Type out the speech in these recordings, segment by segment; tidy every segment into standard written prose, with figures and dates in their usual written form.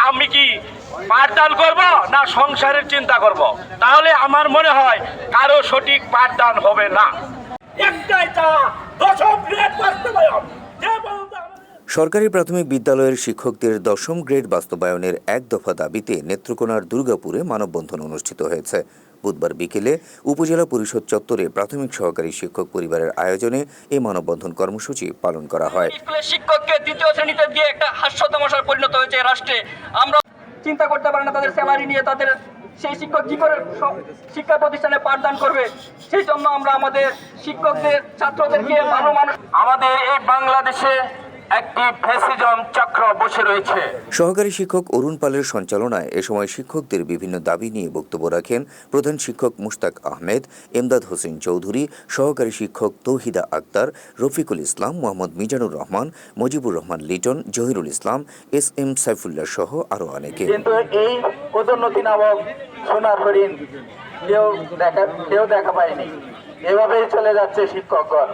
আমি কি পাঠদান করব না সংসারের চিন্তা করব? তাহলে আমার মনে হয় কারো সঠিক পাঠদান হবে না। একটাই চাওয়া, দশম গ্রেড বাস্তবায়ন। সরকারি প্রাথমিক বিদ্যালয়ের শিক্ষকদের দশম গ্রেড বাস্তবায়নের এক দফা দাবিতে নেত্রকোনার দুর্গাপুরে মানববন্ধন অনুষ্ঠিত হয়েছে। বুধবার বিকেলে উপজেলা পরিষদ চত্বরে প্রাথমিক সহকারী শিক্ষক পরিবারের আয়োজনে এই মানববন্ধন কর্মসূচি পালন করা হয়। স্কুলের শিক্ষককে দ্বিতীয় শ্রেণীতে দিয়ে একটা হাস্যতামাশায় পরিণত হয়েছে রাষ্ট্রে। আমরা চিন্তা করতে পারি না তাদের স্যালারি নিয়ে তাদের সেই শিক্ষক কি করে শিক্ষা প্রতিষ্ঠানে পাঠদান করবে। সেই জন্য আমরা আমাদের শিক্ষকদের ছাত্রদেরকে ভালো মানুষ, আমাদের এই বাংলাদেশে একটি ফ্যাসিজম চক্র বসে রয়েছে। সহকারী শিক্ষক অরুণ পালের সঞ্চালনায় এ সময় শিক্ষকদের বিভিন্ন দাবি নিয়ে বক্তব্য রাখেন প্রধান শিক্ষক মুশতাক আহমেদ, এমদাদ হোসেন চৌধুরী, সহকারী শিক্ষক তৌহিদা আক্তার, রফিকুল ইসলাম, মোহাম্মদ মিজানুর রহমান, মুজিবুর রহমান লিটন, জহিরুল ইসলাম, এস.এম. সাইফুল্লাহ সহ আরো অনেকে। কিন্তু এই পদোন্নতি নামক সোনার হরিণ কেউ দেখা পায়নি। এভাবেই চলে যাচ্ছে শিক্ষকগণ।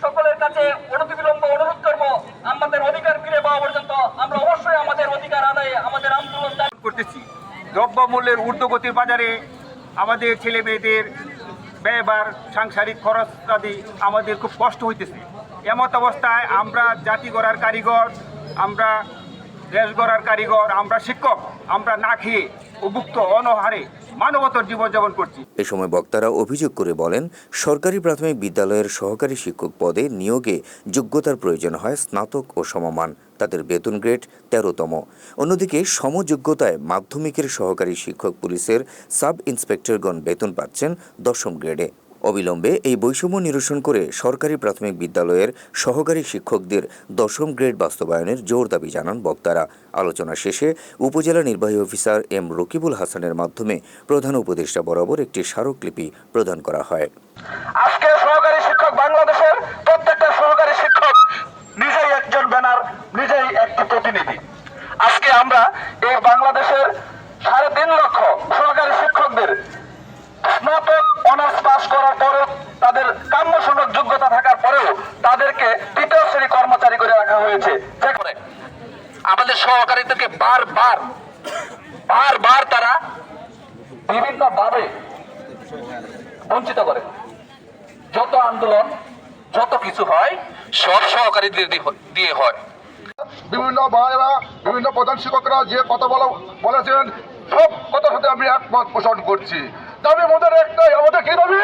সকলের কাছে অনতিবিলম্ব অনুরোধ করব, আমাদের অধিকার ফিরে পাওয়া পর্যন্ত আমরা অবশ্যই আমাদের অধিকার আদায়ে আমাদের আন্দোলন করতেছি। দ্রব্য মূল্যের ঊর্ধ্বগতির বাজারে আমাদের ছেলে মেয়েদের ব্যয়ভার, সাংসারিক খরচ আদি আমাদের খুব কষ্ট হইতেছে। এমত অবস্থায় আমরা জাতি গড়ার কারিগর, আমরা দেশ গড়ার কারিগর, আমরা শিক্ষক, আমরা না খেয়ে উদ্বুদ্ধ অনহারে মানবতার জীবনযাপন করছি। এ সময় বক্তারা অভিযোগ করে বলেন, সরকারি প্রাথমিক বিদ্যালয়ের সহকারী শিক্ষক পদে নিয়োগে যোগ্যতার প্রয়োজন হয় স্নাতক ও সমমান। তাদের বেতন গ্রেড ১৩তম। অন্যদিকে সমযোগ্যতায় মাধ্যমিকের সহকারী শিক্ষক পুলিশের সাব ইন্সপেক্টরগণ বেতন পাচ্ছেন দশম গ্রেডে। অবিলম্বে এই বৈষম্য নিরসন করে সরকারি প্রাথমিক বিদ্যালয়ের সহকারী শিক্ষকদের দশম গ্রেড বাস্তবায়নের জোর দাবি জানান বক্তারা। আলোচনা শেষে উপজেলা নির্বাহী অফিসার এম রকিবুল হাসানের মাধ্যমে প্রধান উপদেষ্টা বরাবর একটি স্মারকলিপি প্রদান করা হয়। আজকে সহকারী শিক্ষক বাংলাদেশের প্রত্যেকটা সহকারী শিক্ষক নিজেই একজন ব্যানার, নিজেই একটি প্রতিনিধি। আজকে আমরা এই বাংলাদেশের ৩.৫ লক্ষ সহকারী শিক্ষকদের স্নাতক অনার্স পাস করার পরেও তাদের কাম্যসনক যোগ্যতা থাকার পরেও তাদেরকে তৃতীয় শ্রেণী কর্মচারী করে রাখা হয়েছে। আমাদের সহকারীদেরকে বারবার তারা বিভিন্নভাবে বঞ্চিত করে। যত আন্দোলন, যত কিছু হয় সব সহকারীদের দিয়ে হয়। বিভিন্ন ভাইরা, বিভিন্ন প্রধান শিক্ষকরা যে কথা বলেছেন সব কথার সাথে আমি একমত পোষণ করছি। দাবি আমাদের একটাই, আমাদের কি দাবি?